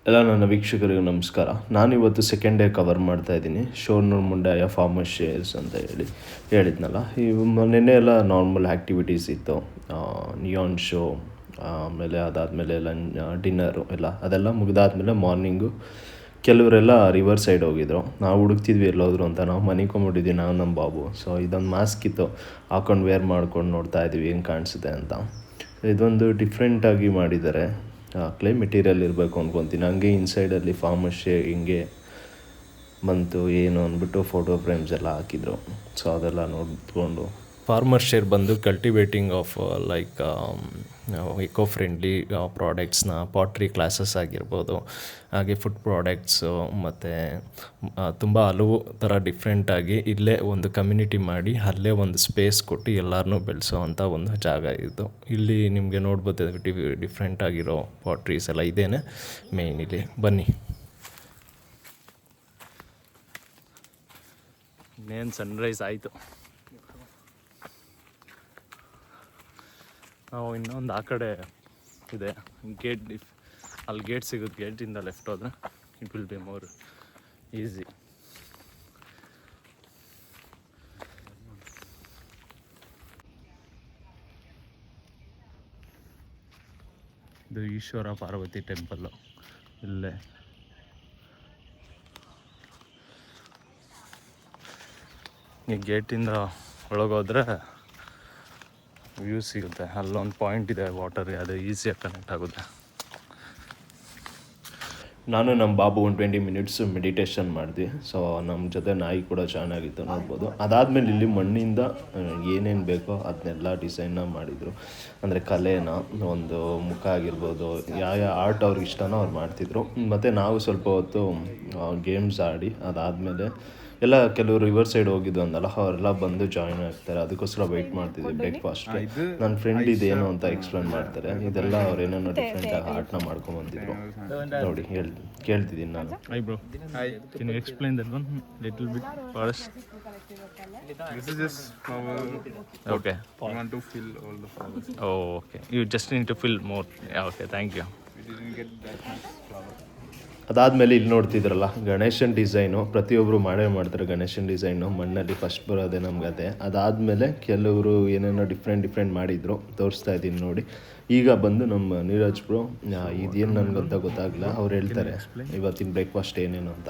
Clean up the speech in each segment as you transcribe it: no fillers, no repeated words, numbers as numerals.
ಎಲ್ಲ ನನ್ನ ವೀಕ್ಷಕರಿಗೂ ನಮಸ್ಕಾರ. ನಾನಿವತ್ತು ಸೆಕೆಂಡ್ ಡೇ ಕವರ್ ಮಾಡ್ತಾ ಇದ್ದೀನಿ. ಶೋರ್ನೂರ್ ಮುಂಡಾಯ ಫಾರ್ಮರ್ ಶೇರ್ಸ್ ಅಂತ ಹೇಳಿದ್ನಲ್ಲ. ನಿನ್ನೆ ಎಲ್ಲ ನಾರ್ಮಲ್ ಆ್ಯಕ್ಟಿವಿಟೀಸ್ ಇತ್ತು. ನಿಯಾನ್ ಶೋ, ಆಮೇಲೆ ಅದಾದಮೇಲೆ ಡಿನ್ನರು ಅದೆಲ್ಲ ಮುಗಿದಾದ್ಮೇಲೆ ಮಾರ್ನಿಂಗು ಕೆಲವರೆಲ್ಲ ರಿವರ್ ಸೈಡ್ ಹೋಗಿದ್ರು. ನಾವು ಹುಡುಕ್ತಿದ್ವಿ ಎಲ್ಲೋದ್ರು ಅಂತ. ನಾವು ಮನಿಕೊಂಬಿಟ್ಟಿದ್ವಿ, ನಾವು ನಮ್ಮ ಬಾಬು. ಸೊ ಇದೊಂದು ಮಾಸ್ಕ್ ಇತ್ತು, ಹಾಕೊಂಡು ವೇರ್ ಮಾಡ್ಕೊಂಡು ನೋಡ್ತಾ ಇದ್ವಿ ಹೆಂಗೆ ಕಾಣಿಸುತ್ತೆ ಅಂತ. ಇದೊಂದು ಡಿಫ್ರೆಂಟಾಗಿ ಮಾಡಿದ್ದಾರೆ. ಕ್ಲೇ ಮೆಟೀರಿಯಲ್ ಇರಬೇಕು ಅಂದ್ಕೊತೀನಿ. ಹಂಗೆ ಇನ್ಸೈಡಲ್ಲಿ ಫಾರ್ಮರ್ಶೇ ಹಿಂಗೆ ಬಂತು ಏನು ಅಂದ್ಬಿಟ್ಟು ಫೋಟೋ ಫ್ರೇಮ್ಸ್ ಎಲ್ಲ ಹಾಕಿದ್ರು. ಸೊ ಅದೆಲ್ಲ ನೋಡಿಕೊಂಡು ಫಾರ್ಮರ್ ಶೇರ್ ಬಂದು cultivating of like eco friendly ಪ್ರಾಡಕ್ಟ್ಸ್ನ, ಪಾಟ್ರಿ ಕ್ಲಾಸಸ್ ಆಗಿರ್ಬೋದು, ಹಾಗೆ ಫುಡ್ ಪ್ರಾಡಕ್ಟ್ಸು, ಮತ್ತು ತುಂಬ ಹಲವು ಥರ ಡಿಫ್ರೆಂಟಾಗಿ ಇಲ್ಲೇ ಒಂದು ಕಮ್ಯುನಿಟಿ ಮಾಡಿ ಅಲ್ಲೇ ಒಂದು ಸ್ಪೇಸ್ ಕೊಟ್ಟು ಎಲ್ಲರನ್ನೂ ಬೆಳೆಸೋ ಅಂಥ ಒಂದು ಜಾಗ ಇದು. ಇಲ್ಲಿ ನಿಮಗೆ ನೋಡ್ಬೋದು ಡಿಫ್ರೆಂಟಾಗಿರೋ ಪಾಟ್ರೀಸ್ ಎಲ್ಲ ಇದೇನೆ ಮೇಯ್ನ್. ಇಲ್ಲಿ ಬನ್ನಿ. ಇನ್ನೇನು ಸನ್ರೈಸ್ ಆಯಿತು. ನಾವು ಇನ್ನೊಂದು ಆ ಕಡೆ ಇದೆ ಗೇಟ್, ಅಲ್ಲಿ ಗೇಟ್ ಸಿಗುತ್ತೆ. ಗೇಟಿಂದ ಲೆಫ್ಟ್ ಹೋದರೆ it will be more easy. ಇದು ಈಶ್ವರ ಪಾರ್ವತಿ ಟೆಂಪಲ್ಲು ಇಲ್ಲೇ. ಈ ಗೇಟಿಂದ ಒಳಗೋದ್ರೆ ವ್ಯೂ ಸಿಗುತ್ತೆ. ಅಲ್ಲೊಂದು ಪಾಯಿಂಟ್ ಇದೆ ವಾಟರ್ಗೆ, ಅದು ಈಸಿಯಾಗಿ ಕನೆಕ್ಟ್ ಆಗುತ್ತೆ. ನಾನು ನಮ್ಮ ಬಾಬು ಒಂದು 20 ಮಿನಿಟ್ಸ್ ಮೆಡಿಟೇಷನ್ ಮಾಡಿದ್ವಿ. ಸೊ ನಮ್ಮ ಜೊತೆ ನಾಯಿ ಕೂಡ ಚೆನ್ನಾಗಿತ್ತು, ನೋಡ್ಬೋದು. ಅದಾದಮೇಲೆ ಇಲ್ಲಿ ಮಣ್ಣಿಂದ ಏನೇನು ಬೇಕೋ ಅದನ್ನೆಲ್ಲ ಡಿಸೈನ್ನ ಮಾಡಿದರು. ಅಂದರೆ ಕಲೆನ, ಒಂದು ಮುಖ ಆಗಿರ್ಬೋದು, ಯಾವ ಆರ್ಟ್ ಅವ್ರಿಗೆ ಇಷ್ಟನೋ ಅವ್ರು ಮಾಡ್ತಿದ್ರು. ಮತ್ತು ನಾವು ಸ್ವಲ್ಪ ಹೊತ್ತು ಗೇಮ್ಸ್ ಆಡಿ ಅದಾದಮೇಲೆ ಎಲ್ಲ ಕೆಲವರು ರಿವರ್ ಸೈಡ್ ಹೋಗಿದ್ದು ಅಂದಲ್ಲ, ಅವರೆಲ್ಲ ಬಂದು ಜಾಯ್ನ್ ಆಗ್ತಾರೆ. ಅದಕ್ಕೋಸ್ಕರ ವೆಯ್ಟ್ ಮಾಡ್ತಿದ್ವಿ ಬ್ರೇಕ್ಫಾಸ್ಟ್ಗೆ. ನನ್ನ ಫ್ರೆಂಡ್ ಇದೇನು ಅಂತ ಎಕ್ಸ್ಪ್ಲೇನ್ ಮಾಡ್ತಾರೆ. ಇದೆಲ್ಲ ಅವ್ರು ಏನೇನೋ ಡಿಫ್ರೆಂಟಾಗಿ ಆರ್ಟ್ನ ಮಾಡ್ಕೊಂಬಂದಿದ್ರು. ನೋಡಿ ಕೇಳ್ತಿದ್ದೀನಿ ನಾನು. Hi bro. Hi. Can you explain that one little bit first? This is just flower. Okay. I want to fill all the flowers. Oh, okay. You just need to fill more. Yeah, okay. Thank you. We didn't get that much flower. ಅದಾದಮೇಲೆ ಇಲ್ಲಿ ನೋಡ್ತಿದ್ರಲ್ಲ ಗಣೇಶನ್ design, ಪ್ರತಿಯೊಬ್ಬರು ಮಾಡ್ತಾರೆ ಗಣೇಶನ್ design. ಮಣ್ಣಲ್ಲಿ first ಬರೋದೆ ನಮ್ಗೆ ಅದೇ. ಅದಾದಮೇಲೆ ಕೆಲವರು ಏನೇನೋ ಡಿಫ್ರೆಂಟ್ ಮಾಡಿದರು, ತೋರಿಸ್ತಾ ಇದ್ದೀನಿ ನೋಡಿ. ಈಗ ಬಂದು ನಮ್ಮ ನೀರಜ್ ಬ್ರೋ, ಇದೇನು ನನಗಂತ ಗೊತ್ತಾಗಲ್ಲ, ಅವ್ರು ಹೇಳ್ತಾರೆ ಇವತ್ತಿನ ಬ್ರೇಕ್ಫಾಸ್ಟ್ ಏನೇನು ಅಂತ.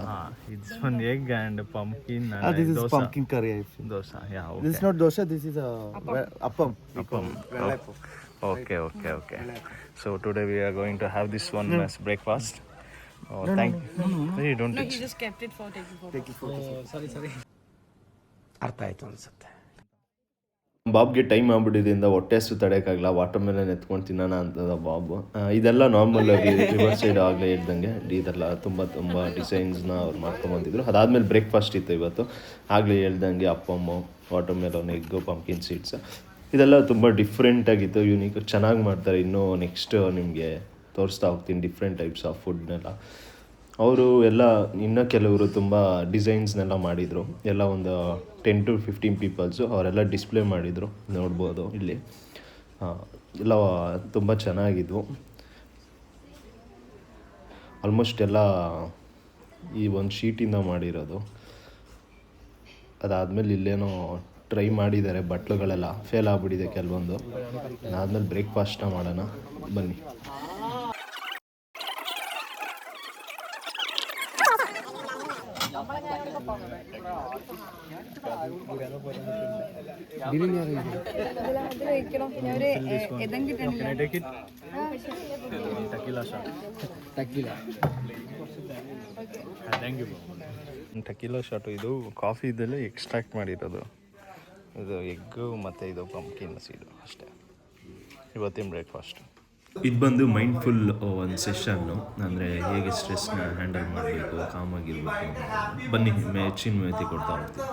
It's one egg and pumpkin and This is dosa. pumpkin curry. I feel. Dosa, yeah, okay. This is not dosa. This is a appam. Appam. Okay. So today we are going to have this one as breakfast. Oh, thank you. No, you don't No, touch. he just kept it for taking photos. ಅರ್ಥ ಆಯ್ತು ಅನ್ಸುತ್ತೆ. ಬಾಬ್ಗೆ time ಆಗ್ಬಿಟ್ಟಿದ್ದರಿಂದ ಹೊಟ್ಟೆ ತಡೆಯೋಕ್ಕಾಗಲ್ಲ, water ಮೇಲೆ ಎತ್ಕೊಂಡು ತಿನ್ನೋಣ ಅಂತದ ಬಾಬು. ಇದೆಲ್ಲ normal ಆಗಿ ರಿವರ್ ಸೈಡ್ ಆಗಲೇ ಹೇಳ್ದಂಗೆ ಇದೆಲ್ಲ ತುಂಬ ಡಿಸೈನ್ಸ್ನ ಅವ್ರು ಮಾಡ್ಕೊಂಬಂದಿದ್ರು. ಅದಾದಮೇಲೆ ಬ್ರೇಕ್ಫಾಸ್ಟ್ ಇತ್ತು ಇವತ್ತು. ಆಗಲೇ ಹೇಳ್ದಂಗೆ ಅಪ್ಪಮ್ಮು, water melon, egg, pumpkin seeds, ಇದೆಲ್ಲ ತುಂಬ ಡಿಫ್ರೆಂಟಾಗಿತ್ತು, ಯೂನಿಕ್, ಚೆನ್ನಾಗಿ ಮಾಡ್ತಾರೆ. ಇನ್ನೂ ನೆಕ್ಸ್ಟ್ ನಿಮಗೆ ತೋರಿಸ್ತಾ ಹೋಗ್ತೀನಿ ಡಿಫ್ರೆಂಟ್ ಟೈಪ್ಸ್ ಆಫ್ ಫುಡ್ನೆಲ್ಲ. ಅವರು ಎಲ್ಲ ಇನ್ನೂ ಕೆಲವರು ತುಂಬ ಡಿಸೈನ್ಸ್ನೆಲ್ಲ ಮಾಡಿದರು. ಎಲ್ಲ ಒಂದು 10 to 15 ಪೀಪಲ್ಸು ಅವರೆಲ್ಲ ಡಿಸ್ಪ್ಲೇ ಮಾಡಿದರು, ನೋಡ್ಬೋದು ಇಲ್ಲಿ. ಎಲ್ಲ ತುಂಬ ಚೆನ್ನಾಗಿದ್ವು. ಆಲ್ಮೋಸ್ಟ್ ಎಲ್ಲ ಈ ಒಂದು ಶೀಟಿಂದ ಮಾಡಿರೋದು. ಅದಾದಮೇಲೆ ಇಲ್ಲೇನೋ ಟ್ರೈ ಮಾಡಿದ್ದಾರೆ, ಬಟ್ಲುಗಳೆಲ್ಲ ಫೇಲ್ ಆಗಿಬಿಟ್ಟಿದೆ ಕೆಲವೊಂದು. ಅದಾದಮೇಲೆ ಬ್ರೇಕ್ಫಾಸ್ಟ್ನ ಮಾಡೋಣ ಬನ್ನಿ. Can I take it? Tequila shot. Tequila. Thank you. Tequila shot ಇದು ಕಾಫಿದಲ್ಲೇ ಎಕ್ಸ್ಟ್ರಾಕ್ಟ್ ಮಾಡಿರೋದು. ಇದು ಎಗ್ಗು ಮತ್ತು ಇದು ಪಂಪ್ಕಿನ್ ಸೀಡು ಅಷ್ಟೇ ಇವತ್ತಿನ ಬ್ರೇಕ್ಫಾಸ್ಟ್. ಇದು ಬಂದು ಮೈಂಡ್ಫುಲ್ ಒಂದು ಸೆಷನ್ನು, ಅಂದರೆ ಹೇಗೆ ಸ್ಟ್ರೆಸ್ನ ಹ್ಯಾಂಡಲ್ ಮಾಡಬೇಕು, ಕಾಮಾಗಿರ್ಬೇಕು. ಬನ್ನಿ ಹೆಚ್ಚಿನ ಮಾಹಿತಿ ಕೊಡ್ತಾ ಹೋಗ್ತೀವಿ.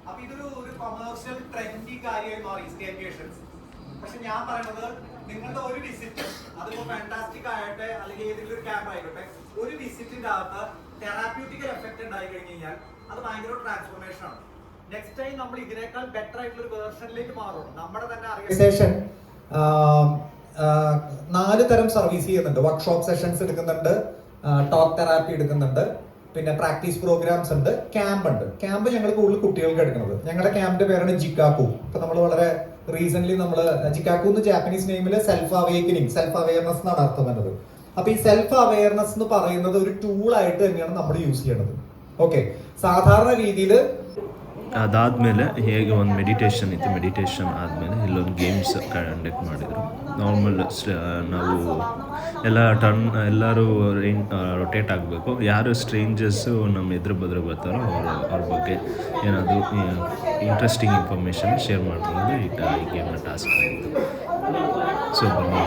അപ്പോൾ ഇതൊരു കൊമേഴ്ഷ്യൽ ട്രെൻഡി കാര്യമായി മാറി സ്റ്റേക്കേഷൻസ്. പക്ഷെ ഞാൻ പറയുന്നത് നിങ്ങളുടെ ഒരു വിസിറ്റ്, അതിപ്പോൾ ഫാന്റാസ്റ്റിക് ആയിട്ട് അല്ലെങ്കിൽ ഏതെങ്കിലും ഒരു ക്യാമ്പ് ആയിക്കോട്ടെ, ഒരു വിസിറ്റിന്റെ അകത്ത് തെറാപ്യൂട്ടിക്കൽ എഫക്റ്റ് ഉണ്ടായി കഴിഞ്ഞ് കഴിഞ്ഞാൽ അത് ഭയങ്കര ട്രാൻസ്ഫോർമേഷൻ ആണ്. നെക്സ്റ്റ് ടൈം നമ്മൾ ഇതിനേക്കാൾ ബെറ്റർ ആയിട്ടുള്ള ഒരു വേർഷനിലേക്ക് മാറും. നമ്മുടെ തന്നെ അറിയാം 4 തരം സർവീസ് ചെയ്യുന്നുണ്ട്. വർക്ക്ഷോപ്പ് സെഷൻസ് എടുക്കുന്നുണ്ട്, ടോക്ക് തെറാപ്പി എടുക്കുന്നുണ്ട്, പിന്നെ പ്രാക്ടീസ് പ്രോഗ്രാംസ് ഉണ്ട്, ക്യാമ്പ് ഉണ്ട്. ക്യാമ്പ് ഞങ്ങൾ കൂടുതൽ കുട്ടികൾക്ക് എടുക്കുന്നത്. ഞങ്ങളുടെ ക്യാമ്പിന്റെ പേരാണ് ജിക്കാക്കു. ഇപ്പൊ നമ്മൾ വളരെ റീസെന്റ് നമ്മൾ ജിക്കാക്കു എന്ന് ജാപ്പനീസ് നെയിമിൽ സെൽഫ് അവെയക്കനിങ്, സെൽഫ് അവെയർനെസ് എന്നാണ് അർത്ഥം വരുന്നത്. അപ്പൊ ഈ സെൽഫ് അവെയർനെസ് എന്ന് പറയുന്നത് ഒരു ടൂൾ ആയിട്ട് തന്നെയാണ് നമ്മൾ യൂസ് ചെയ്യണത്. ഓക്കെ, സാധാരണ രീതിയിൽ ಅದಾದಮೇಲೆ ಹೇಗೆ ಒಂದು ಮೆಡಿಟೇಷನ್ ಇತ್ತು, ಮೆಡಿಟೇಷನ್ ಆದಮೇಲೆ ಇಲ್ಲೊಂದು ಗೇಮ್ಸ್ ಕಂಡಕ್ಟ್ ಮಾಡಿದರು. ನಾರ್ಮಲ್ ನಾವು ಎಲ್ಲರೂ ರೊಟೇಟ್ ಆಗಬೇಕು. ಯಾರು ಸ್ಟ್ರೇಂಜರ್ಸು ನಮ್ಮ ಎದುರು ಬದ್ರು ಬರ್ತಾರೋ ಅವ್ರ ಬಗ್ಗೆ ಏನಾದರೂ ಇಂಟ್ರೆಸ್ಟಿಂಗ್ ಇನ್ಫಾರ್ಮೇಷನ್ ಶೇರ್ ಮಾಡ್ಕೊಳ್ಳೋದು ಈ ಗೇಮ್ನ ಟಾಸ್ಕ್ ಆಗಿತ್ತು. ಸೊ ಬನ್ನಿ.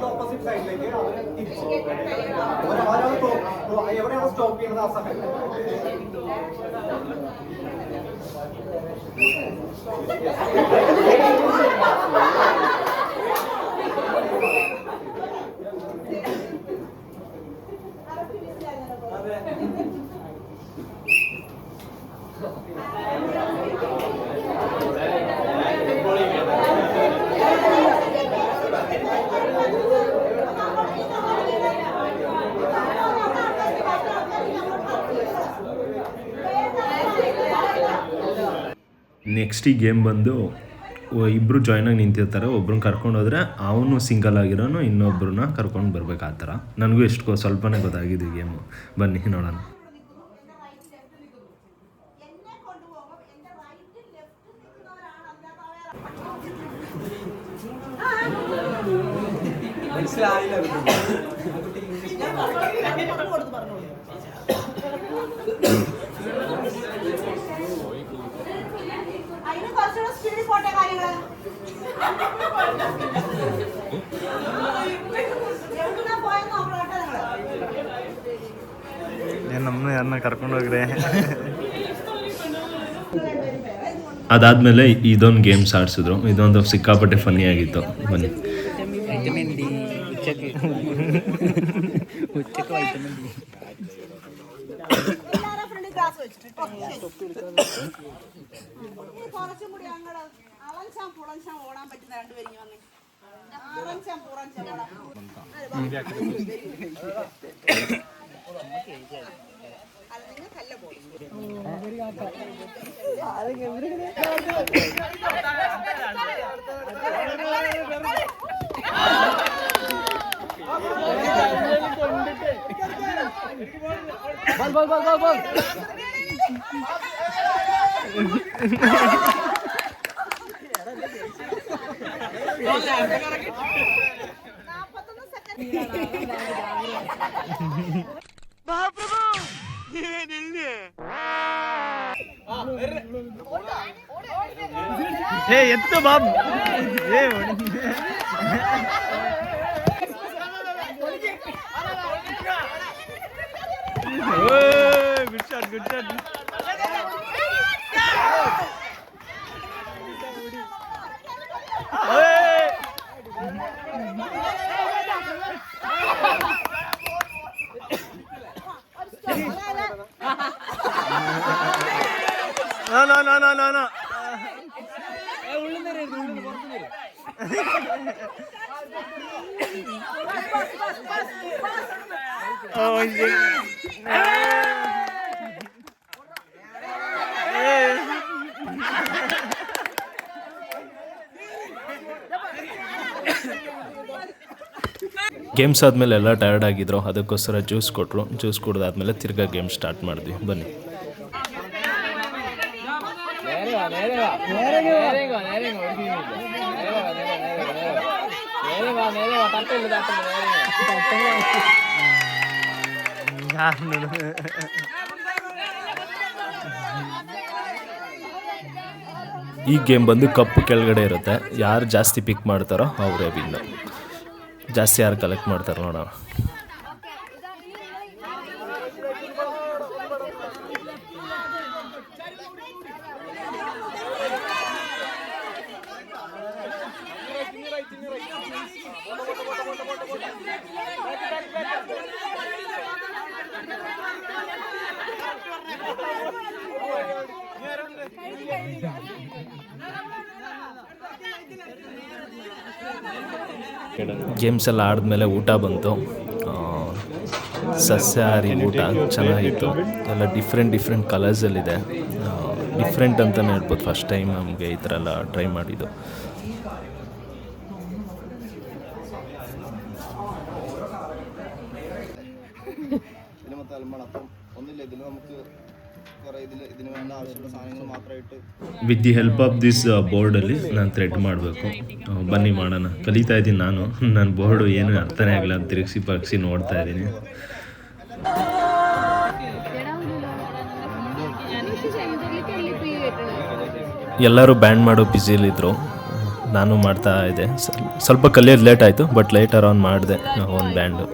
ഓപ്പോസിറ്റ് സൈഡിലേക്ക് എവിടെയാണ് സ്റ്റോപ്പ് ചെയ്യുന്നത് ആ സമയത്ത് ನೆಕ್ಸ್ಟ್ ಈ ಗೇಮ್ ಬಂದು ಇಬ್ಬರು ಜಾಯ್ನಾಗಿ ನಿಂತಿರ್ತಾರೆ. ಒಬ್ರನ್ನ ಕರ್ಕೊಂಡು ಹೋದರೆ ಅವನು ಸಿಂಗಲ್ ಆಗಿರೋನು ಇನ್ನೊಬ್ರನ್ನ ಕರ್ಕೊಂಡು ಬರ್ಬೇಕು. ಆ ಥರ ನನಗೂ ಎಷ್ಟು ಸ್ವಲ್ಪನೇ ಗೊತ್ತಾಗಿದೆ ಈ ಗೇಮು. ಬನ್ನಿ ನೋಡೋಣ. ನಮ್ಮನ್ನ ಯಾರನ್ನ ಕರ್ಕೊಂಡು ಹೋಗ್ರೆ. ಅದಾದಮೇಲೆ ಇದೊಂದು ಗೇಮ್ಸ್ ಆಡಿಸಿದ್ರು. ಇದೊಂದು ಸಿಕ್ಕಾಪಟ್ಟೆ ಫನ್ನಿ ಆಗಿತ್ತು. ಬನ್ನಿ. ഓടാൻ പറ്റുന്ന രണ്ടുപേരും വന്നേ. ಎತ್ತು Bob. Good shot, good shot. No. Oh, games ಆದಮೇಲೆ ಎಲ್ಲ ಟಯರ್ಡ್ ಆಗಿದ್ರು. ಅದಕ್ಕೋಸ್ಕರ ಜ್ಯೂಸ್ ಕೊಟ್ಟರು. ಜ್ಯೂಸ್ ಕುಡಿದಾದ್ಮೇಲೆ ತಿರ್ಗಾ ಗೇಮ್ ಸ್ಟಾರ್ಟ್ ಮಾಡಿದ್ವಿ. ಬನ್ನಿ. ಈ ಗೇಮ್ ಬಂದು ಕಪ್ಪು ಕೆಳಗಡೆ ಇರುತ್ತೆ. ಯಾರು ಜಾಸ್ತಿ ಪಿಕ್ ಮಾಡ್ತಾರೋ ಅವರೇ ವಿನ್. ಜಾಸ್ತಿ ಯಾರು ಕಲೆಕ್ಟ್ ಮಾಡ್ತಾರೋ ನೋಡೋಣ. ಗೇಮ್ಸ್ ಎಲ್ಲ ಆದಮೇಲೆ ಊಟ ಬಂತು. ಸಸ್ಯಾಹಾರಿ ಊಟ ಚೆನ್ನಾಗಿತ್ತು. ಎಲ್ಲ ಡಿಫ್ರೆಂಟ್ ಕಲರ್ಸಲ್ಲಿದೆ. ಡಿಫ್ರೆಂಟ್ ಅಂತಲೇ ಹೇಳ್ಬೋದು. ಫಸ್ಟ್ ಟೈಮ್ ನಮಗೆ ಈ ಥರ ಎಲ್ಲ ಟ್ರೈ ಮಾಡಿದ್ದು. With the help of this ಬೋರ್ಡಲ್ಲಿ ನಾನು ಥ್ರೆಡ್ ಮಾಡಬೇಕು. ಬನ್ನಿ ಮಾಡೋಣ. ಕಲಿತಾ ಇದ್ದೀನಿ ನಾನು ಬೋರ್ಡು ಏನು ಅರ್ಥನೇ ಆಗಲ್ಲ. ತಿರುಗಿಸಿ ನೋಡ್ತಾ ಇದ್ದೀನಿ. ಎಲ್ಲರೂ ಬ್ಯಾಂಡ್ ಮಾಡೋ ಬ್ಯುಸಿಯಲ್ಲಿದ್ದರು. ನಾನು ಮಾಡ್ತಾ ಇದ್ದೆ. ಸ್ವಲ್ಪ ಕಲಿಯೋದು ಲೇಟ್ ಆಯಿತು, ಬಟ್ ಲೇಟರ್ ಆನ್ ಮಾಡಿದೆ ಒಂದು ಬ್ಯಾಂಡು.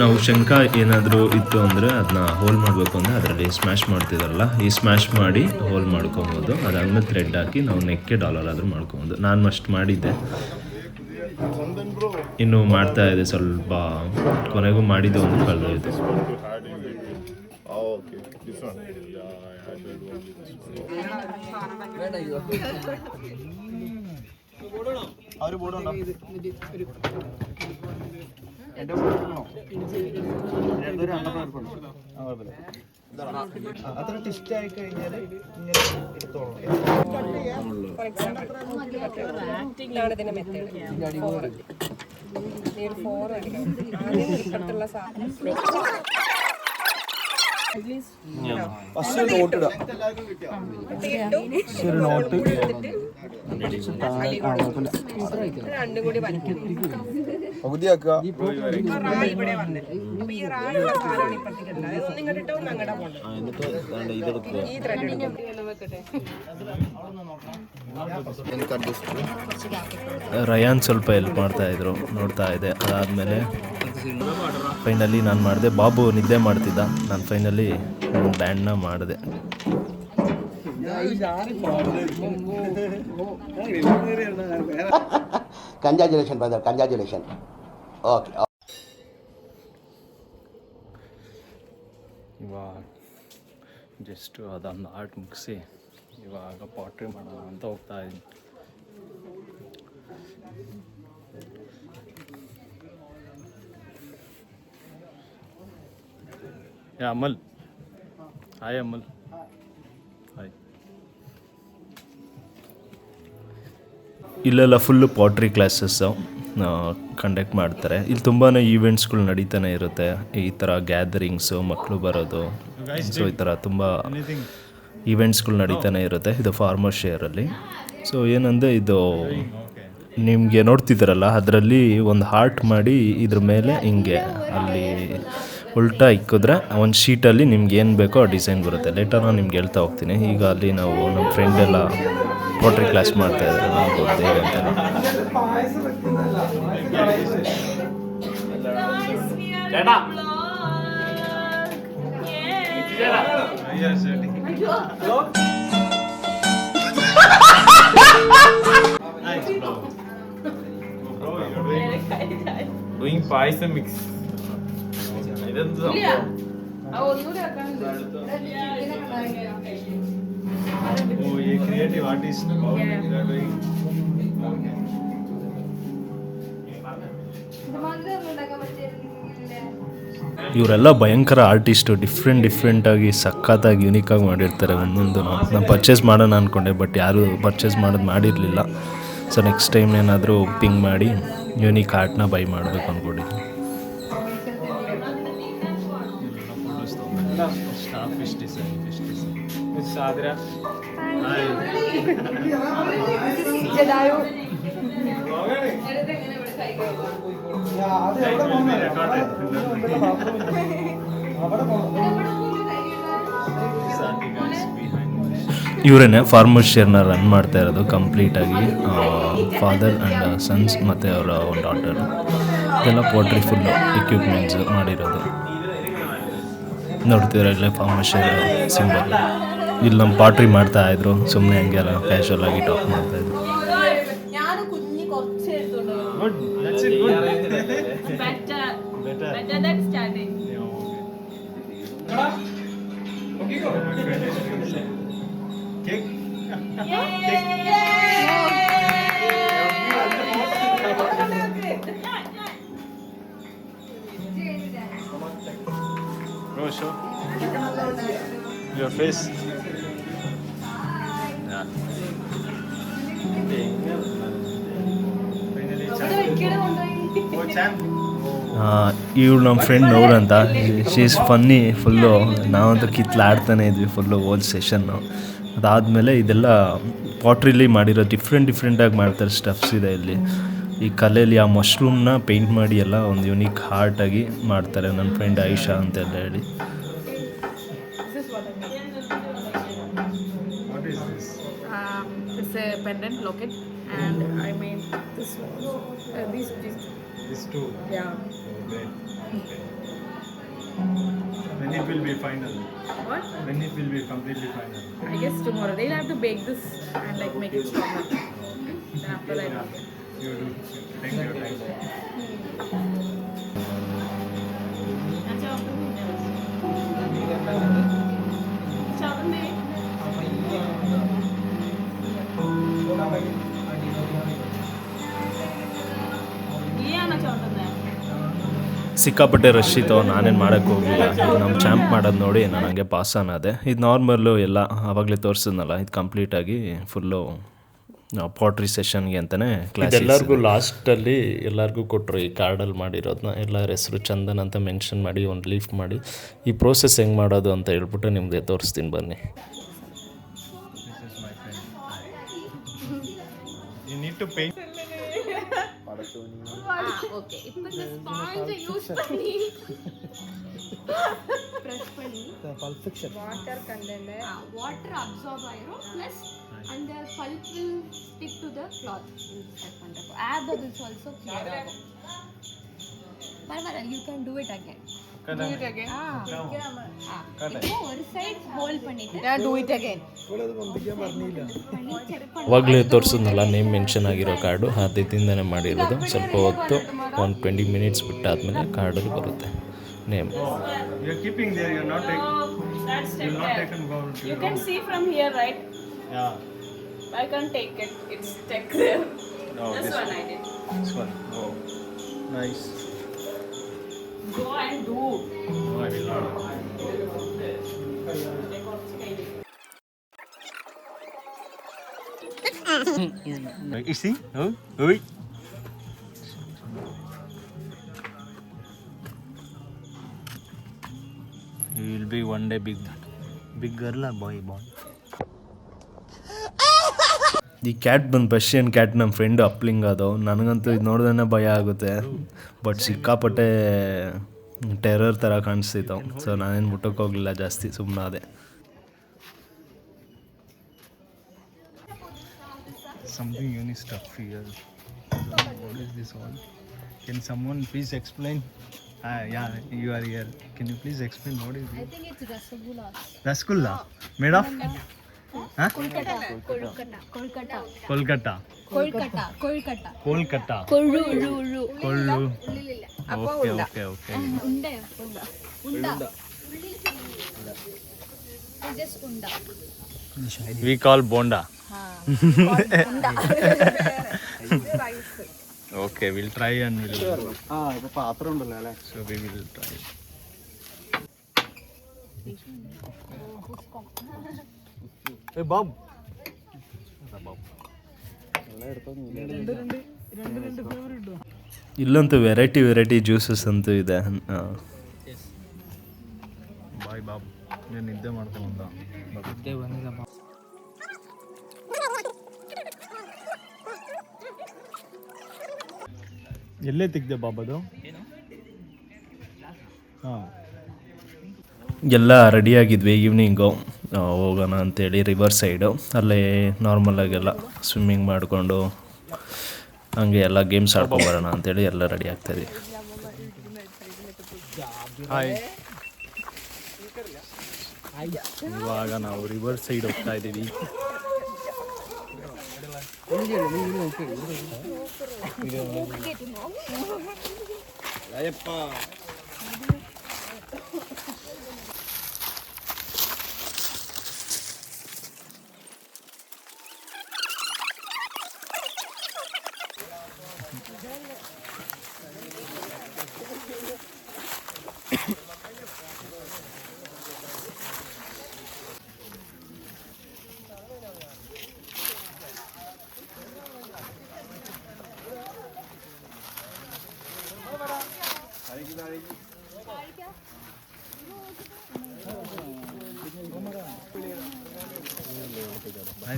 ನಾವು ಶಂಕ ಏನಾದರೂ ಇತ್ತು ಅಂದರೆ ಅದನ್ನ ಹೋಲ್ ಮಾಡಬೇಕು ಅಂದರೆ ಅದರಲ್ಲಿ ಸ್ಮ್ಯಾಶ್ ಮಾಡ್ತಿದ್ದಾರಲ್ಲ, ಈ ಸ್ಮ್ಯಾಶ್ ಮಾಡಿ ಹೋಲ್ ಮಾಡ್ಕೊಬೋದು. ಅದಾದಮೇಲೆ ಥ್ರೆಡ್ ಹಾಕಿ ನಾವು ನೆಕ್ಕೆ ಡಾಲರ್ ಆದರೂ ಮಾಡ್ಕೊಬೋದು. ನಾನು ಅಷ್ಟು ಮಾಡಿದ್ದೆ, ಇನ್ನು ಮಾಡ್ತಾ ಇದೆ. ಸ್ವಲ್ಪ ಕೊನೆಗೂ ಮಾಡಿದ್ದು ಒಂದು ಕಳೆದೋಯ್ತು. അത്ര ടിസ്റ്റ് ആയി കഴിഞ്ഞാൽ ഫസ്റ്റ് നോട്ട് ഇടാം. നോട്ട് രണ്ടും കൂടി വലിക്കും. പകുതിയാക്കുക. ರಯಾನ್ ಸ್ವಲ್ಪ ಹೆಲ್ಪ್ ಮಾಡ್ತಾಯಿದ್ರು, ನೋಡ್ತಾ ಇದ್ದೆ. ಅದಾದಮೇಲೆ ಫೈನಲಿ ನಾನು ಮಾಡಿದೆ. ಬಾಬು ನಿದ್ದೆ ಮಾಡ್ತಿದ್ದ. ನಾನು ಫೈನಲಿ ಬ್ಯಾಂಡ್ನ ಮಾಡಿದೆ. Congratulation brother, congratulation. ಓಕೆ. ಇವಾಗ ಜಸ್ಟು ಅದೊಂದು ಆರ್ಟ್ ಮುಗಿಸಿ ಇವಾಗ ಪಾಟ್ರಿ ಮಾಡೋಣ ಅಂತ ಹೋಗ್ತಾ ಇದ್ದೀನಿ. ಅಮಲ್, ಹಾಯ್ ಅಮಲ್. ಹಾಯ್. ಇಲ್ಲೆಲ್ಲ ಫುಲ್ಲು ಪಾಟ್ರಿ ಕ್ಲಾಸಸ್ಸು ಕಂಡಕ್ಟ್ ಮಾಡ್ತಾರೆ. ಇಲ್ಲಿ ತುಂಬಾ ಈವೆಂಟ್ಸ್ಗಳು ನಡೀತಾನೆ ಇರುತ್ತೆ. ಈ ಥರ ಗ್ಯಾದರಿಂಗ್ಸು, ಮಕ್ಕಳು ಬರೋದು, ಸೊ ಈ ಥರ ತುಂಬ ಈವೆಂಟ್ಸ್ಗಳು ನಡೀತಾನೆ ಇರುತ್ತೆ. ಇದು ಫಾರ್ಮರ್ ಶೇರಲ್ಲಿ. ಸೊ ಏನಂದರೆ ಇದು ನಿಮಗೆ ನೋಡ್ತಿದ್ದೀರಲ್ಲ, ಅದರಲ್ಲಿ ಒಂದು ಹಾರ್ಟ್ ಮಾಡಿ ಇದ್ರ ಮೇಲೆ ಹಿಂಗೆ ಅಲ್ಲಿ ಉಲ್ಟಾ ಇಕ್ಕಿದ್ರೆ ಒಂದು ಶೀಟಲ್ಲಿ ನಿಮ್ಗೆ ಏನು ಬೇಕೋ ಆ ಡಿಸೈನ್ ಬರುತ್ತೆ. ಲೇಟರ್ ನಾನು ನಿಮ್ಗೆ ಹೇಳ್ತಾ ಹೋಗ್ತೀನಿ. ಈಗ ಅಲ್ಲಿ ನಾವು ನಮ್ಮ ಫ್ರೆಂಡೆಲ್ಲ ಪೋಟ್ರಿ ಕ್ಲಾಸ್ ಮಾಡ್ತಾ ಇದ್ದಾರೆ. ನಾವು ಗೊತ್ತೇ Doing payasa mix. Creative artist. ಇವರೆಲ್ಲ ಭಯಂಕರ ಆರ್ಟಿಸ್ಟು. ಡಿಫ್ರೆಂಟಾಗಿ ಸಖತ್ತಾಗಿ ಯೂನಿಕಾಗಿ ಮಾಡಿರ್ತಾರೆ ಒಂದೊಂದು. ನಾನು ಪರ್ಚೇಸ್ ಮಾಡೋಣ ಅಂದ್ಕೊಂಡೆ, ಬಟ್ ಯಾರೂ ಪರ್ಚೇಸ್ ಮಾಡಿರಲಿಲ್ಲ. ಸೊ ನೆಕ್ಸ್ಟ್ ಟೈಮ್ ಏನಾದರೂ ಪಿಂಗ್ ಮಾಡಿ ಯೂನಿಕ್ ಆರ್ಟ್ನ ಬೈ ಮಾಡಬೇಕು ಅಂದ್ಕೊಂಡಿದ್ದೀನಿ. ಇವರೇನೆ ಫಾರ್ಮರ್ ಶೇರ್ನ ರನ್ ಮಾಡ್ತಾ ಇರೋದು ಕಂಪ್ಲೀಟಾಗಿ. ಫಾದರ್ ಆ್ಯಂಡ್ ಸನ್ಸ್ ಮತ್ತು ಅವರ ಒಂದು ಡಾಟರು. ಇದೆಲ್ಲ ಪೋಟ್ರಿ ಫುಲ್ಲು ಎಕ್ವಿಪ್ಮೆಂಟ್ಸ್ ಮಾಡಿರೋದು ನೋಡ್ತಿದ್ರೆ. ಇಲ್ಲೇ ಫಾರ್ಮರ್ ಶೇರ್ ಸಿಂಬಲ್. ಇಲ್ಲಿ ನಮ್ಮ ಪಾಟ್ರಿ ಮಾಡ್ತಾಯಿದ್ರು. ಸುಮ್ಮನೆ ಹಂಗೆಲ್ಲ ಕ್ಯಾಶುವಲ್ ಆಗಿ ಟಾಕ್ ಮಾಡ್ತಾಯಿದ್ರು. ഞാൻ കുഞ്ഞി കുറച്ച് എടുത്തോണ്ട് Good. That's it. Good. better than starting. Cake. Bro, show your face. Yeah. Oh, champ. ಇವಳು ನಮ್ಮ ಫ್ರೆಂಡ್ ನೌರ್ ಅಂತ, ಶಿ ಈಸ್ ಫನ್ನಿ ಫುಲ್ಲು. ನಾವಂತೂ ಕಿತ್ಲಾಡ್ತಾನೆ ಇದ್ವಿ ಫುಲ್ಲು ಹೋಲ್ ಸೆಷನ್ನು. ಅದಾದಮೇಲೆ ಇದೆಲ್ಲ ಪಾಟ್ರಿಲಿ ಮಾಡಿರೋ ಡಿಫ್ರೆಂಟಾಗಿ ಮಾಡ್ತಾರೆ ಸ್ಟಫ್ಸ್ ಇದೆ ಇಲ್ಲಿ. ಈ ಕಲೆಯಲ್ಲಿ ಆ ಮಶ್ರೂಮ್ನ ಪೇಂಟ್ ಮಾಡಿ ಎಲ್ಲ ಒಂದು ಯುನೀಕ್ ಹಾರ್ಟಾಗಿ ಮಾಡ್ತಾರೆ. ನನ್ನ ಫ್ರೆಂಡ್ ಆಯಿಷಾ ಅಂತೆಲ್ಲ ಹೇಳಿ. What is this? It's a pendant locket, and I made this one. These. This too. Yeah. Oh, great. Okay. When it will be final? What? When it will be completely final? I guess tomorrow they'll have to bake this and like make it stronger. Then after that. You do. Take your time. ಸಿಕ್ಕಾಪಟ್ಟೆ rush ಇತ್ತು, ನಾನೇನು ಮಾಡೋಕ್ಕೆ ಹೋಗಲಿಲ್ಲ. ನಮ್ಮ champ ಮಾಡೋದು ನೋಡಿ ನಾನು ಹಂಗೆ ಪಾಸ್ ಅನ್ನೋದೆ. ಇದು ನಾರ್ಮಲ್ಲು ಎಲ್ಲ ಆವಾಗಲೇ ತೋರಿಸಿದ್ನಲ್ಲ, ಇದು ಕಂಪ್ಲೀಟಾಗಿ ಫುಲ್ಲು ಪಾಟ್ರಿ ಸೆಷನ್ಗೆ ಅಂತಲೇ ಕ್ಲಾಸ್. ಎಲ್ಲರಿಗೂ ಲಾಸ್ಟಲ್ಲಿ ಎಲ್ಲರಿಗೂ ಕೊಟ್ಟರು ಈ ಕಾರ್ಡಲ್ಲಿ ಮಾಡಿರೋದನ್ನ. ಎಲ್ಲರ ಹೆಸರು ಚಂದನ್ ಅಂತ ಮೆನ್ಷನ್ ಮಾಡಿ ಒಂದು ಲೀಫ್ ಮಾಡಿ ಈ ಪ್ರೋಸೆಸ್ ಹೆಂಗೆ ಮಾಡೋದು ಅಂತ ಹೇಳ್ಬಿಟ್ಟು ನಿಮಗೆ ತೋರಿಸ್ತೀನಿ ಬನ್ನಿ. You need to paint. Okay. இப்போ இந்த sponge use பண்ணி press பண்ணி perfection. water content water absorb ஆயிரும் plus and the pulp will stick to the cloth. Add the this also clear ஆகும். பரவாயில்லை, you can do it again. Do it again. இப்போ ஒரு side hold பண்ணிட்டு do it again. ಅವಾಗಲೇ ತೋರಿಸಿದ್ನಲ್ಲ name mention ಆಗಿರೋ card, ಅದಿಂದನೇ ಮಾಡಿರೋದು. ಸ್ವಲ್ಪ ಹೊತ್ತು ಒಂದು 20 ಮಿನಿಟ್ಸ್ ಬಿಟ್ಟಾದಮೇಲೆ ಕಾರ್ಡಲ್ಲಿ ಬರುತ್ತೆ name. You're keeping there. You're not taking. That's You're not taken gold. You can see from here, right? Yeah. I can't take it. It's stuck there. No, This one I did. This one. Oh, nice. Go and do. No, I will not. You see? Oh, oi. You will be one day big girl or boy. ಈ cat ಬಂದು Persian cat, ನಮ್ಮ friend ಅಪ್ಲಿಂಗ್ ಅದು. ನನಗಂತೂ ಇದು ನೋಡಿದ್ರೆ ಭಯ ಆಗುತ್ತೆ, but ಸಿಕ್ಕಾಪಟ್ಟೆ ಟೆರರ್ ಥರ ಕಾಣಿಸ್ತಿತ್ತು. ಸೊ ನಾನೇನು ಮುಟ್ಟಕ್ಕೆ ಹೋಗಲಿಲ್ಲ ಜಾಸ್ತಿ, ಸುಮ್ಮನೆ ಅದೇ. Something unique stuff here. What is this all? Can someone please explain? Yeah, you are here. Can you please explain what is it? I think it's rasgulla. Rasgulla? Made of? Huh? Kolkata. Kolkata. Kollu. Kollu. Okay. Unda. It's just unda. We call bonda. Unda. Okay, we'll try and we'll. ഇപ്പൊ പാത്രം ഉണ്ടല്ലോ അല്ലേ? So we will try. Hey Bob. ಇಲ್ಲಂತೂ variety juices ಅಂತೂ ಇದೆ. ಬಾಯ್ Bob, ನೀನು ನಿದ್ದೆ ಮಾಡ್ತಾ ಬಂದ. ನಿದ್ದೆ ಬಂದಿಲ್ಲ. ಎಲ್ಲೇ ತೆಗ್ದೆ ಬಾಬದು? ಹಾಂ, ಎಲ್ಲ ರೆಡಿಯಾಗಿದ್ವಿ. ಈವ್ನಿಂಗು ಹೋಗೋಣ ಅಂತೇಳಿ ರಿವರ್ ಸೈಡು, ಅಲ್ಲೇ ನಾರ್ಮಲಾಗೆಲ್ಲ ಸ್ವಿಮ್ಮಿಂಗ್ ಮಾಡಿಕೊಂಡು ಹಂಗೆ ಎಲ್ಲ ಗೇಮ್ಸ್ ಆಡ್ಕೊಂಬರೋಣ ಅಂತೇಳಿ ಎಲ್ಲ ರೆಡಿ ಆಗ್ತಾಯಿದ್ವಿ. ಹಾಯ್, ಇವಾಗ ನಾವು ರಿವರ್ ಸೈಡ್ ಹೋಗ್ತಾ ಇದ್ದೀವಿ. Hi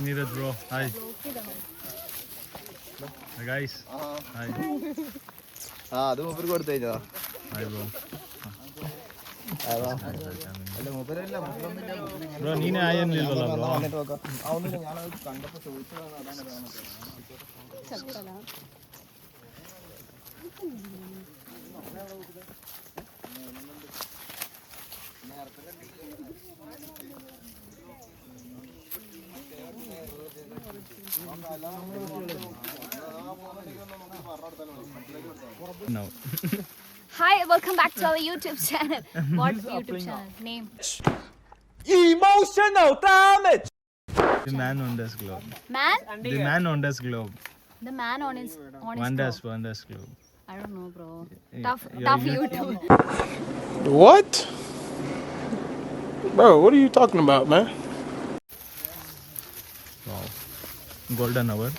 Neeraj bro. Hi. Hi guys. Hi. അത് മൂപ്പര് കൊടുത്തു കഴിഞ്ഞതാ. Hi bro. Bro ನೀನೇ hi ಅಂದಿಲ್ವಲ್ಲ bro. ಅವನು ഞാനത് കണ്ടപ്പോ ചോദിച്ചതാണ്, അതാണ് No. Hi, welcome back to our YouTube channel. What YouTube channel? Name? Emotional damage. The man on this globe. Man? The man on this globe. The man on his Wonders globe. globe. I don't know, bro. Yeah, Tough yeah, YouTube. What? Bro, what are you talking about, man? Wow. Golden hour.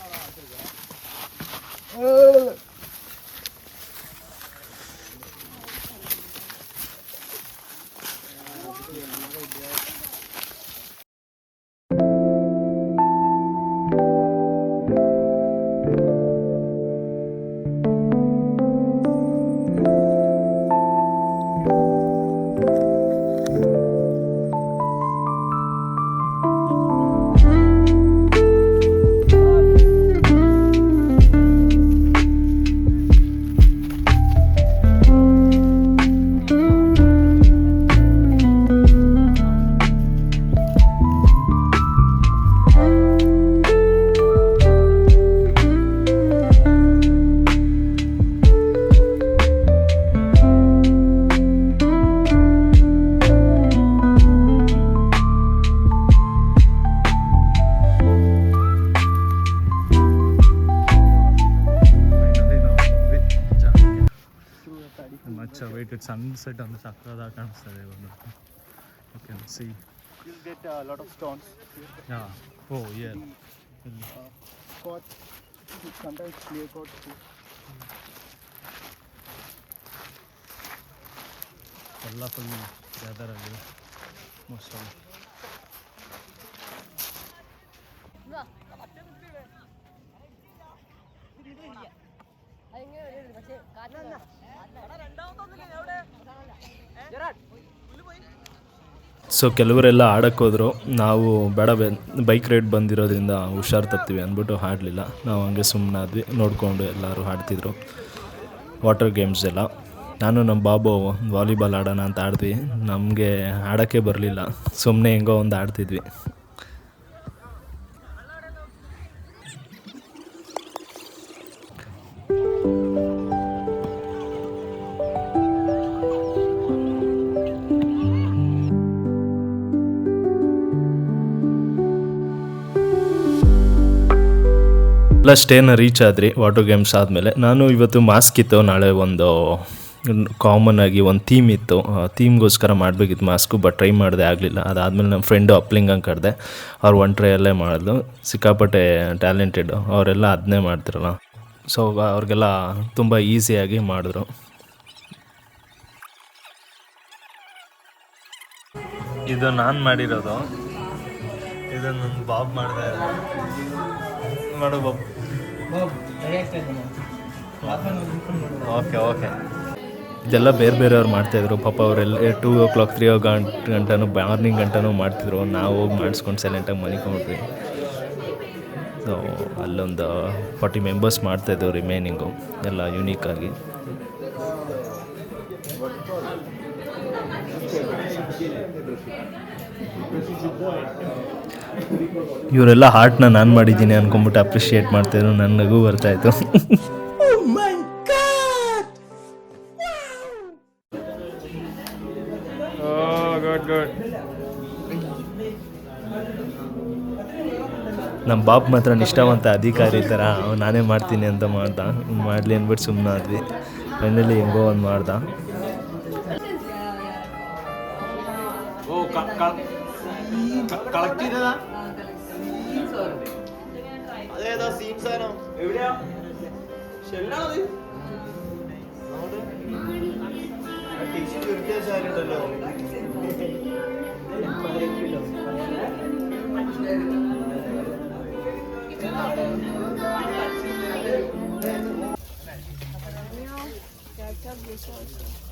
Much awaited sunset on the Sakrada ಕಾಣಿಸ್ತದೆ ಇವಾಗ. You can see. You'll get a lot of stones. Yeah. Oh yeah. Quartz. Sometimes clear quartz too. ಎಲ್ಲ full gather ಆಗಿದೆ most all. So ಕೆಲವರೆಲ್ಲ ಆಡಕ್ಕೆ ಹೋದರು. ನಾವು ಬೇಡ bike ride ಬಂದಿರೋದ್ರಿಂದ ಹುಷಾರು ತಪ್ತೀವಿ ಅಂದ್ಬಿಟ್ಟು ಆಡಲಿಲ್ಲ. ನಾವು ಹಂಗೆ ಸುಮ್ಮನಾದ್ವಿ, ನೋಡಿಕೊಂಡು ಎಲ್ಲರೂ ಆಡ್ತಿದ್ರು ವಾಟರ್ ಗೇಮ್ಸ್ ಎಲ್ಲ. ನಾನು ನಮ್ಮ ಬಾಬು ವಾಲಿಬಾಲ್ ಆಡೋಣ ಅಂತ ಆಡ್ದ್ವಿ. ನಮಗೆ ಆಡೋಕ್ಕೆ ಬರಲಿಲ್ಲ, ಸುಮ್ಮನೆ ಹೆಂಗೋ ಒಂದು ಆಡ್ತಿದ್ವಿ. ಎಲ್ಲ ಸ್ಟೇನ ರೀಚ್ ಆದ್ರಿ ವಾಟರ್ ಗೇಮ್ಸ್ ಆದಮೇಲೆ. ನಾನು ಇವತ್ತು ಮಾಸ್ಕ್ ಇತ್ತು, ನಾಳೆ ಒಂದು ಕಾಮನ್ ಆಗಿ ಒಂದು ಥೀಮ್ ಇತ್ತು, ಥೀಮ್ಗೋಸ್ಕರ ಮಾಡಬೇಕಿತ್ತು ಮಾಸ್ಕು, ಬಟ್ ಟ್ರೈ ಮಾಡಿದೆ ಆಗಲಿಲ್ಲ. ಅದಾದಮೇಲೆ ನಮ್ಮ ಫ್ರೆಂಡು ಅಪ್ಲಿಂಗಂಗೆ ಕರೆದೆ, ಅವ್ರು ಒನ್ ಟ್ರೈಯಲ್ಲೇ ಮಾಡಿದ್ರು. ಸಿಕ್ಕಾಪಟ್ಟೆ ಟ್ಯಾಲೆಂಟೆಡ್ ಅವರೆಲ್ಲ ಅದನ್ನೇ ಮಾಡ್ತಿರಲ್ಲ, ಸೊ ಅವ್ರಿಗೆಲ್ಲ ತುಂಬ ಈಸಿಯಾಗಿ ಮಾಡಿದ್ರು. ಇದು ನಾನು ಮಾಡಿರೋದು, ಇದನ್ನು ಬಾಬ್ ಮಾಡಿದೆ. ಮಾಡು ಬಾಬು. Okay okay. ಇದೆಲ್ಲ ಬೇರೆ ಬೇರೆಯವ್ರು ಮಾಡ್ತಾಯಿದ್ರು ಪಾಪ. ಅವರೆಲ್ಲ 2 o'clock 3 ಗಂಟನೂ ಮಾರ್ನಿಂಗ್ ಗಂಟನೂ ಮಾಡ್ತಿದ್ರು. ನಾವು ಹೋಗಿ ಮಾಡಿಸ್ಕೊಂಡು ಸೈಲೆಂಟಾಗಿ ಮನಿಕೊಂಡ್ಬಿಟ್ವಿ. ಸೊ ಅಲ್ಲೊಂದು 40 ಮೆಂಬರ್ಸ್ ಮಾಡ್ತಾಯಿದ್ದೆವು ರಿಮೈನಿಂಗು, ಎಲ್ಲ ಯೂನಿಕಾಗಿ. ಇವರೆಲ್ಲ ಹಾರ್ಟ್ನ ನಾನು ಮಾಡಿದ್ದೀನಿ ಅನ್ಕೊಂಬಿಟ್ಟು ಅಪ್ರಿಷಿಯೇಟ್ ಮಾಡ್ತಾಯಿದ್ರು, ನನ್ನ ನಗು ಬರ್ತಾಯಿತ್ತು. ಗುಡ್. ನಮ್ಮ ಬಾಬ್ ಮಾತ್ರ ನಿಷ್ಠಾವಂತ ಅಧಿಕಾರಿ ಥರ ನಾನೇ ಮಾಡ್ತೀನಿ ಅಂತ ಮಾಡ್ದ, ಮಾಡಲಿ ಅಂದ್ಬಿಟ್ಟು ಸುಮ್ಮನೆ ಆದ್ವಿ. ಫೈನಲಿ ಹೆಂಗೋ ಒಂದು ಮಾಡ್ದ. കളക്ട് ചെയ്തതാ അതേതാ സീൻ സാധനം എവിടെയാ ഷെല്ലാണത് tissue ചുരുട്ടിയ സാധനമുണ്ടല്ലോ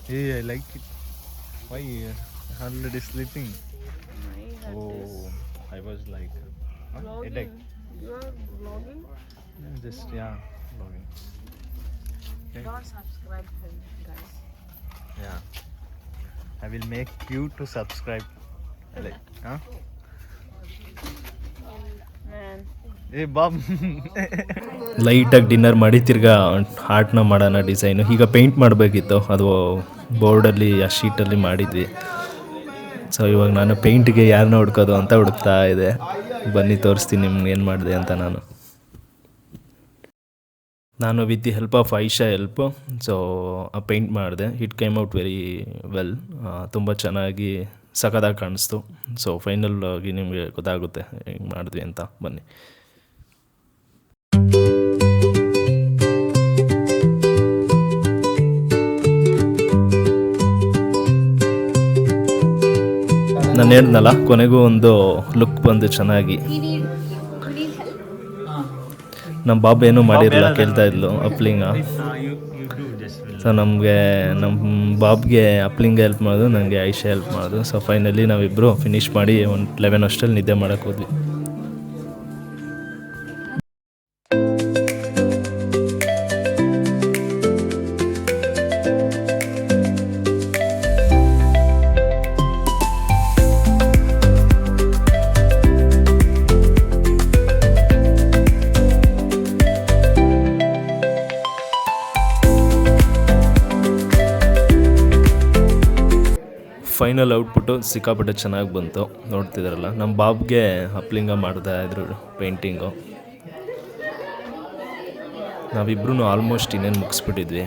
Hey, I like it. Why already sleeping? Oh, I was like, headache. You are vlogging? Just vlogging. Okay. Don't subscribe to him, guys. Yeah, I will make you to subscribe. Like, huh? Man. Hey, Bob. ಲೈಟಾಗಿ dinner ಮಾಡಿ ತಿರ್ಗಾ ಹಾರ್ಟ್ನ ಮಾಡೋಣ design. ಈಗ paint ಮಾಡಬೇಕಿತ್ತು, ಅದು ಬೋರ್ಡಲ್ಲಿ ಆ ಶೀಟಲ್ಲಿ ಮಾಡಿದ್ವಿ. So ಇವಾಗ ನಾನು ಪೇಂಟಿಗೆ ಯಾರನ್ನ ಹುಡ್ಕೋದು ಅಂತ ಹುಡುಕ್ತಾ ಇದೆ. ಬನ್ನಿ ತೋರಿಸ್ತೀನಿ ನಿಮ್ಗೆ ಏನು ಮಾಡಿದೆ ಅಂತ. ನಾನು with the help of Aisha help so paint ಮಾಡಿದೆ. It came out very well. ತುಂಬ ಚೆನ್ನಾಗಿ ಸಖತ್ತಾಗಿ ಕಾಣಿಸ್ತು. ಸೊ ಫೈನಲ್ ಆಗಿ ನಿಮಗೆ ಗೊತ್ತಾಗುತ್ತೆ ಹೆಂಗೆ ಮಾಡಿದ್ವಿ ಅಂತ. ಬನ್ನಿ. ನಾನು ಹೇಳಿದ್ನಲ್ಲ, ಕೊನೆಗೂ ಒಂದು ಲುಕ್ ಬಂದು ಚೆನ್ನಾಗಿ. ನಮ್ಮ ಬಾಬು ಏನೂ ಮಾಡಿರಲಿಲ್ಲ, ಕೇಳ್ತಾ ಇದ್ಲು ಅಪ್ಲಿಂಗ. ಸೊ ನಮ್ಮ ಬಾಬ್ಗೆ ಅಪ್ಲಿಂಗ ಹೆಲ್ಪ್ ಮಾಡೋದು, ನನಗೆ ಐಶಾ ಹೆಲ್ಪ್ ಮಾಡೋದು. ಸೊ ಫೈನಲಿ ನಾವಿಬ್ಬರು ಫಿನಿಷ್ ಮಾಡಿ ಒಂದು 11 ಅಷ್ಟರಲ್ಲಿ ನಿದ್ದೆ ಮಾಡೋಕ್ಕೆ ಹೋದ್ವಿ. ಫೈನಲ್ ಔಟ್ಪುಟ್ಟು ಸಿಕ್ಕಾಪಟ್ಟೆ ಚೆನ್ನಾಗಿ ಬಂತು. ನೋಡ್ತಿದ್ದಾರಲ್ಲ, ನಮ್ಮ ಬಾಬ್ಗೆ ಅಪ್ಲಿಂಗ ಮಾಡ್ತಾ ಇದ್ರು ಪೇಂಟಿಂಗು. ನಾವಿಬ್ರು ಆಲ್ಮೋಸ್ಟ್ ಇನ್ನೇನು ಮುಗಿಸ್ಬಿಟ್ಟಿದ್ವಿ.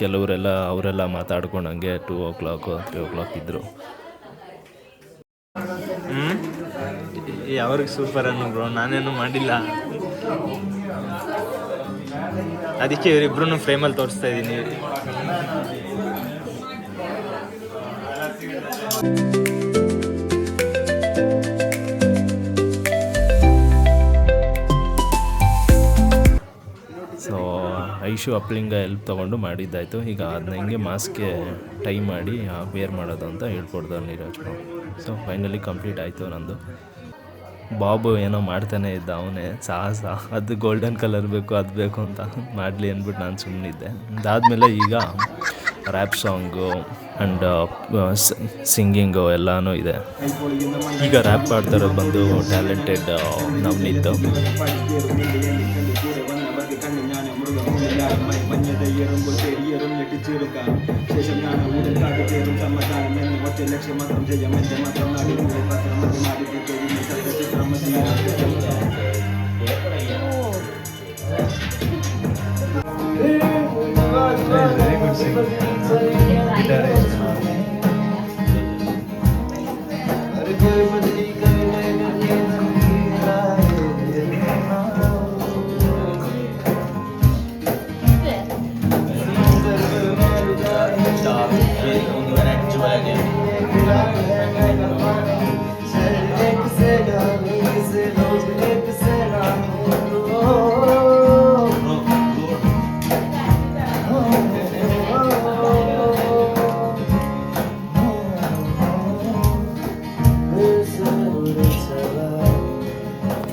ಕೆಲವರೆಲ್ಲ ಅವರೆಲ್ಲ ಮಾತಾಡ್ಕೊಂಡು ಹಂಗೆ 2 o'clock 3 o'clock ಇದ್ದರು. ಅವ್ರಿಗೆ ಸೂಪರ್ ಅನ್ನು ಬ್ರೋ, ನಾನೇನು ಮಾಡಿಲ್ಲ. ಅದಕ್ಕೆ ಇವರಿಬ್ರು ಫ್ರೇಮಲ್ಲಿ ತೋರಿಸ್ತಾ ಇದ್ದೀನಿ. ಸೊ ಐಶು ಅಪ್ಲಿಂಗ ಹೆಲ್ಪ್ ತೊಗೊಂಡು ಮಾಡಿದ್ದಾಯಿತು. ಈಗ ಅದನ್ನ ಹೆಂಗೆ ಮಾಸ್ಕ್ಗೆ ಟೈ ಮಾಡಿ ವೇರ್ ಮಾಡೋದು ಅಂತ ಹೇಳ್ಕೊಡ್ತಾರೆ ನೀರಜ್. ಸೊ ಫೈನಲಿ ಕಂಪ್ಲೀಟ್ ಆಯಿತು ನಂದು. ಬಾಬು ಏನೋ ಮಾಡ್ತಾನೆ ಇದ್ದ, ಅವನೇ ಸಾಹಸ, ಅದು ಗೋಲ್ಡನ್ ಕಲರ್ ಬೇಕು ಅದು ಬೇಕು ಅಂತ ಮಾಡಲಿ ಅಂದ್ಬಿಟ್ಟು ನಾನು ಸುಮ್ಮನಿದ್ದೆ. ಅದಾದಮೇಲೆ ಈಗ ರ್ಯಾಪ್ ಸಾಂಗು ಆ್ಯಂಡ್ ಸಿಂಗಿಂಗು ಎಲ್ಲನೂ ಇದೆ. ಈಗ ರ್ಯಾಪ್ ಆಡ್ತಾ ಇರೋದು ಬಂದು ಟ್ಯಾಲೆಂಟೆಡ್ ನವನೀತ್.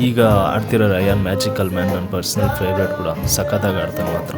ಈಗ ಆಡ್ತಿರೋ ರಯಾನ್ ಮ್ಯಾಜಿಕಲ್ ಮ್ಯಾನ್ ನನ್ನ ಪರ್ಸ್ನಲ್ ಫೇವ್ರೇಟ್ ಕೂಡ. ಸಖತ್ತಾಗಿ ಆಡ್ತಾನೆ ಮಾತ್ರ.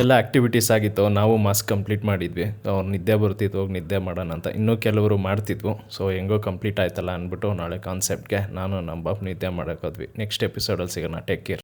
ಎಲ್ಲ ಆ್ಯಕ್ಟಿವಿಟೀಸ್ ಆಗಿತ್ತು. ನಾವು ಮಾಸ್ಕ್ ಕಂಪ್ಲೀಟ್ ಮಾಡಿದ್ವಿ. ಅವ್ರು ನಿದ್ದೆ ಬರ್ತಿತ್ತು, ಹೋಗಿ ನಿದ್ದೆ ಮಾಡೋಣ ಅಂತ. ಇನ್ನೂ ಕೆಲವರು ಮಾಡ್ತಿದ್ವು. ಸೊ ಹೆಂಗೋ ಕಂಪ್ಲೀಟ್ ಆಯ್ತಲ್ಲ ಅಂದ್ಬಿಟ್ಟು ನಾಳೆ ಕಾನ್ಸೆಪ್ಟ್ಗೆ ನಾನು ನಮ್ಮ ಬಾಬು ನಿದ್ದೆ ಮಾಡೋಕ್ಕೋದ್ವಿ. ನೆಕ್ಸ್ಟ್ ಎಪಿಸೋಡಲ್ಲಿ ಸಿಗೋಣ. Take care.